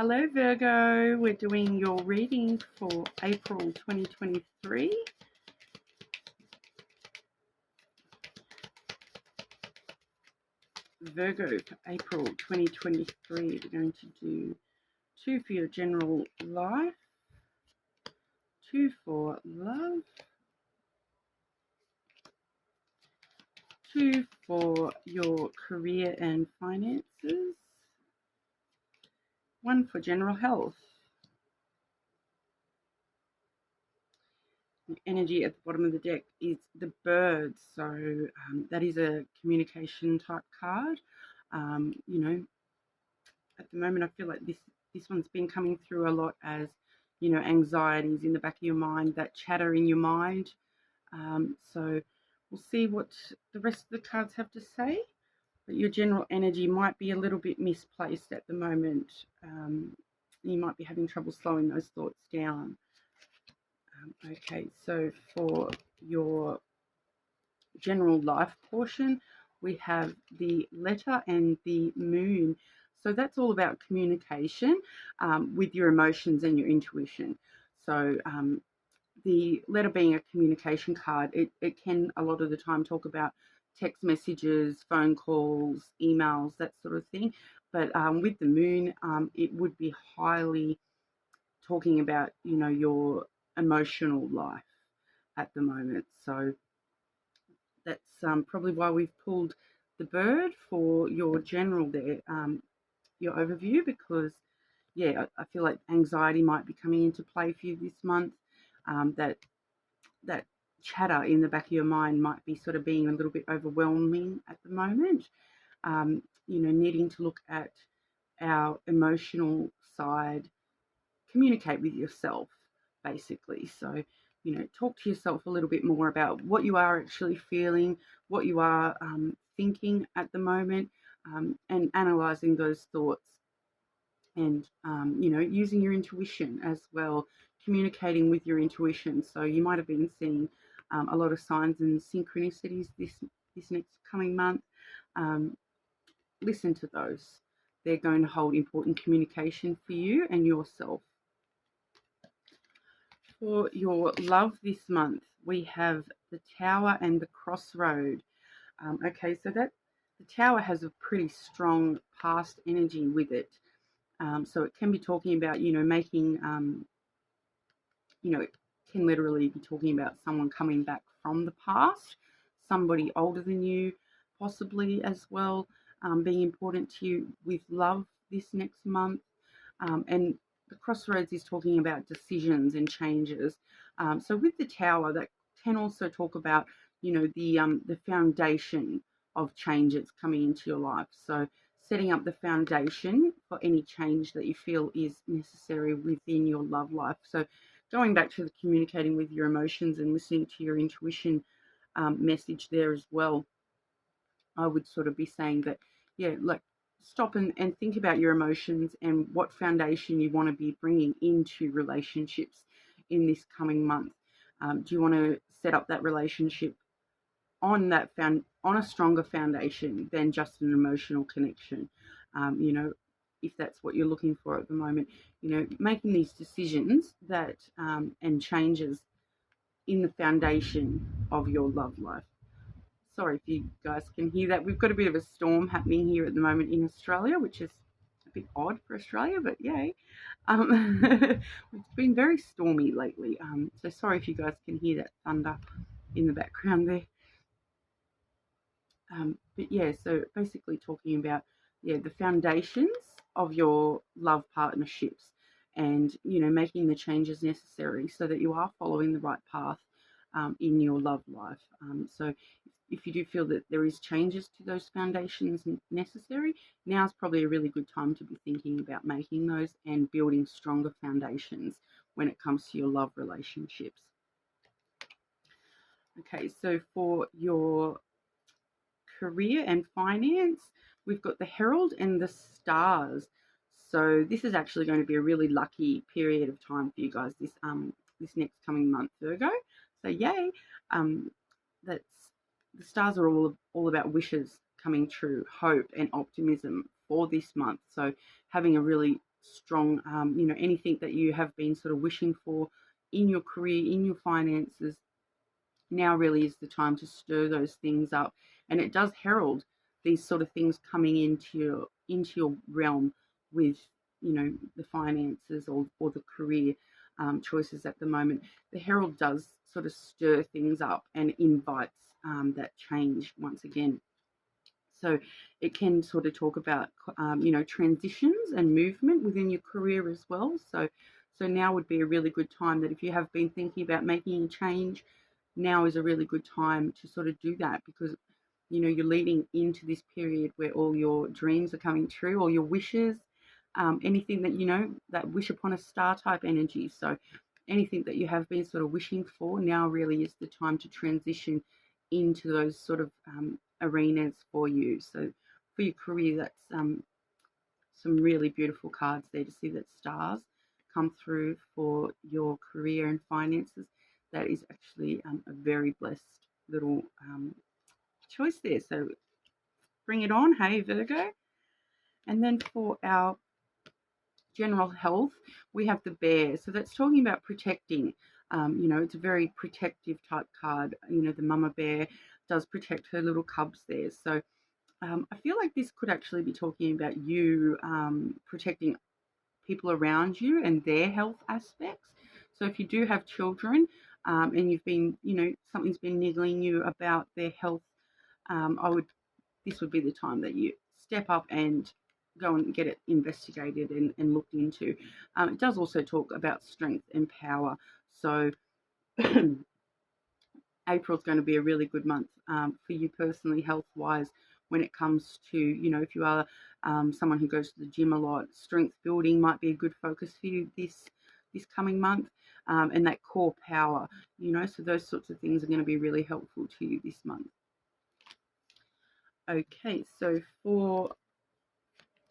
Hello Virgo, we're doing your reading for April 2023. Virgo for April 2023, we're going to do 2 for your general life, 2 for love, 2 for your career and finances, 1 for general health. The energy at the bottom of the deck is the bird, so that is a communication type card. At the moment I feel like this one's been coming through a lot as, anxieties in the back of your mind, that chatter in your mind. So we'll see what the rest of the cards have to say, but your general energy might be a little bit misplaced at the moment. You might be having trouble slowing those thoughts down. Okay, so for your general life portion, we have the letter and the moon. So that's all about communication with your emotions and your intuition. So the letter being a communication card, it can a lot of the time talk about text messages, phone calls, emails, that sort of thing. But with the moon, it would be highly talking about, your emotional life at the moment. So that's probably why we've pulled the bird for your general there, your overview, because yeah, I feel like anxiety might be coming into play for you this month. That chatter in the back of your mind might be sort of being a little bit overwhelming at the moment. Needing to look at our emotional side, communicate with yourself, basically. So, talk to yourself a little bit more about what you are actually feeling, what you are thinking at the moment, and analysing those thoughts. And, using your intuition as well, communicating with your intuition. So you might have been seeing a lot of signs and synchronicities this next coming month. Listen to those. They're going to hold important communication for you and yourself. For your love this month, we have the Tower and the Crossroad. Okay, so that the Tower has a pretty strong past energy with it. So it can be talking about, making, it can literally be talking about someone coming back from the past, somebody older than you, possibly as well, being important to you with love this next month. And the Crossroads is talking about decisions and changes. So with the Tower, that can also talk about, the foundation of changes coming into your life. So setting up the foundation for any change that you feel is necessary within your love life. So going back to the communicating with your emotions and listening to your intuition message there as well, I would sort of be saying that, yeah, like stop and think about your emotions and what foundation you want to be bringing into relationships in this coming month. Do you want to set up that relationship on a stronger foundation than just an emotional connection? If that's what you're looking for at the moment, making these decisions that and changes in the foundation of your love life. Sorry if you guys can hear that. We've got a bit of a storm happening here at the moment in Australia, which is a bit odd for Australia, but yay. It's been very stormy lately. So sorry if you guys can hear that thunder in the background there. But yeah, so basically talking about, the foundations of your love partnerships and, making the changes necessary so that you are following the right path in your love life. So if you do feel that there is changes to those foundations necessary, now's probably a really good time to be thinking about making those and building stronger foundations when it comes to your love relationships. Okay, so for your career and finance, we've got the Herald and the Stars. So this is actually going to be a really lucky period of time for you guys this next coming month, Virgo. So yay! That's the stars are all about wishes coming true, hope and optimism for this month. So having a really strong, anything that you have been sort of wishing for in your career, in your finances. Now really is the time to stir those things up, and it does herald these sort of things coming into your realm with the finances or the career choices at the moment. The herald does sort of stir things up and invites that change once again. So it can sort of talk about, transitions and movement within your career as well. So now would be a really good time that if you have been thinking about making a change, now is a really good time to sort of do that, because you're leading into this period where all your dreams are coming true, all your wishes, anything that that wish upon a star type energy. So anything that you have been sort of wishing for, now really is the time to transition into those sort of arenas for you. So for your career, that's some really beautiful cards there to see that stars come through for your career and finances. That is actually a very blessed little choice there. So bring it on, hey Virgo. And then for our general health, we have the bear. So that's talking about protecting. It's a very protective type card. The mama bear does protect her little cubs there. So I feel like this could actually be talking about you protecting people around you and their health aspects. So if you do have children and you've been, something's been niggling you about their health, this would be the time that you step up and go and get it investigated and looked into. It does also talk about strength and power. So April is going to be a really good month for you personally, health-wise, when it comes to, if you are someone who goes to the gym a lot, strength building might be a good focus for you this coming month, and that core power, so those sorts of things are going to be really helpful to you this month. Okay, so for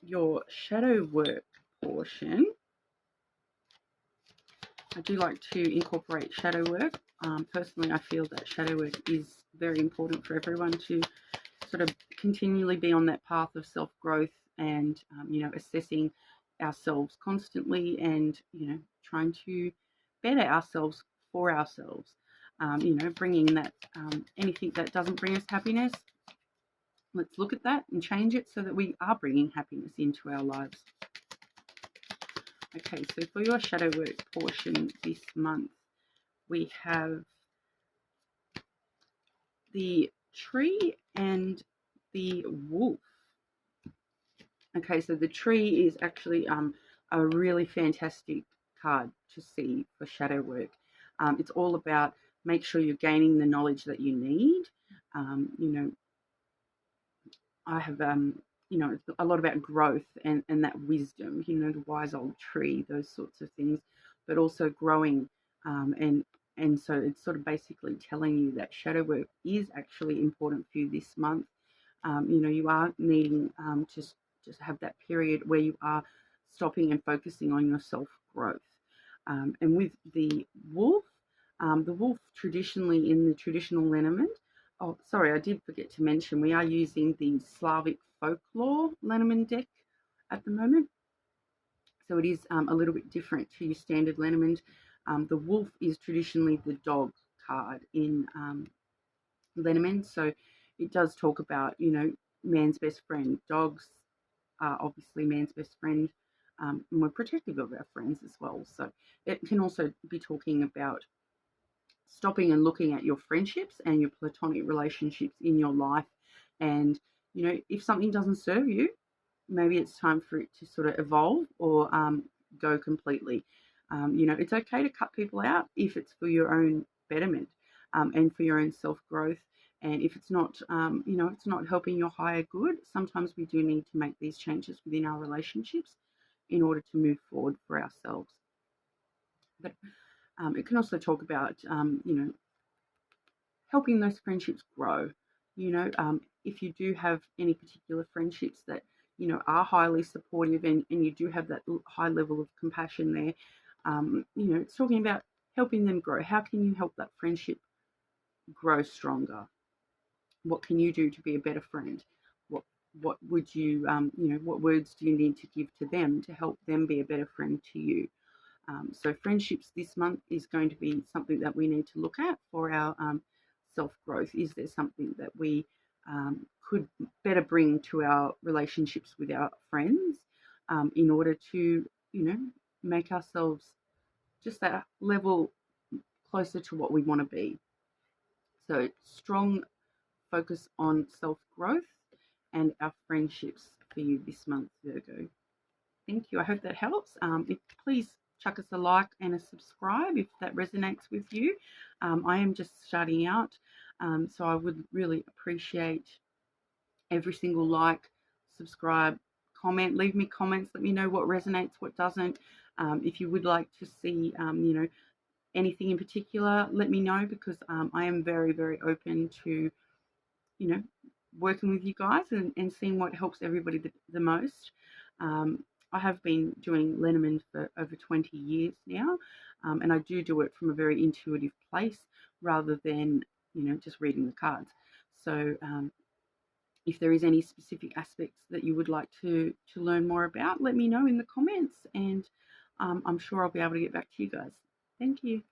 your shadow work portion, I do like to incorporate shadow work. Personally, I feel that shadow work is very important for everyone to sort of continually be on that path of self-growth and, assessing ourselves constantly and, trying to better ourselves for ourselves. Bringing that, anything that doesn't bring us happiness, let's look at that and change it so that we are bringing happiness into our lives. Okay, so for your shadow work portion this month, we have the tree and the wolf. Okay, so the tree is actually a really fantastic card to see for shadow work. It's all about make sure you're gaining the knowledge that you need. I have it's a lot about growth and that wisdom, the wise old tree, those sorts of things, but also growing. And so it's sort of basically telling you that shadow work is actually important for you this month. You are needing to just have that period where you are stopping and focusing on your self-growth. And with the wolf traditionally in the traditional Lenormand, oh, sorry, I did forget to mention we are using the Slavic folklore Lenormand deck at the moment. So it is a little bit different to your standard Lenormand. The wolf is traditionally the dog card in Lenormand. So it does talk about, man's best friend. Dogs are obviously man's best friend. And we're protective of our friends as well. So it can also be talking about stopping and looking at your friendships and your platonic relationships in your life. And, if something doesn't serve you, maybe it's time for it to sort of evolve or go completely. It's okay to cut people out if it's for your own betterment and for your own self-growth. And if it's not, it's not helping your higher good, sometimes we do need to make these changes within our relationships in order to move forward for ourselves. But it can also talk about, helping those friendships grow. If you do have any particular friendships that, are highly supportive and you do have that high level of compassion there, it's talking about helping them grow. How can you help that friendship grow stronger? What can you do to be a better friend? what would you, what words do you need to give to them to help them be a better friend to you? So friendships this month is going to be something that we need to look at for our self-growth. Is there something that we could better bring to our relationships with our friends in order to, make ourselves just that level closer to what we want to be? So strong focus on self-growth and our friendships for you this month, Virgo. Thank you. I hope that helps. Please chuck us a like and a subscribe if that resonates with you. I am just starting out, so I would really appreciate every single like, subscribe, comment. Leave me comments. Let me know what resonates, what doesn't. If you would like to see, anything in particular, let me know, because I am very, very open to, you know, working with you guys and seeing what helps everybody the most. I have been doing lenormand for over 20 years now, and I do it from a very intuitive place rather than, just reading the cards. So if there is any specific aspects that you would like to learn more about, let me know in the comments, and I'm sure I'll be able to get back to you guys. Thank you.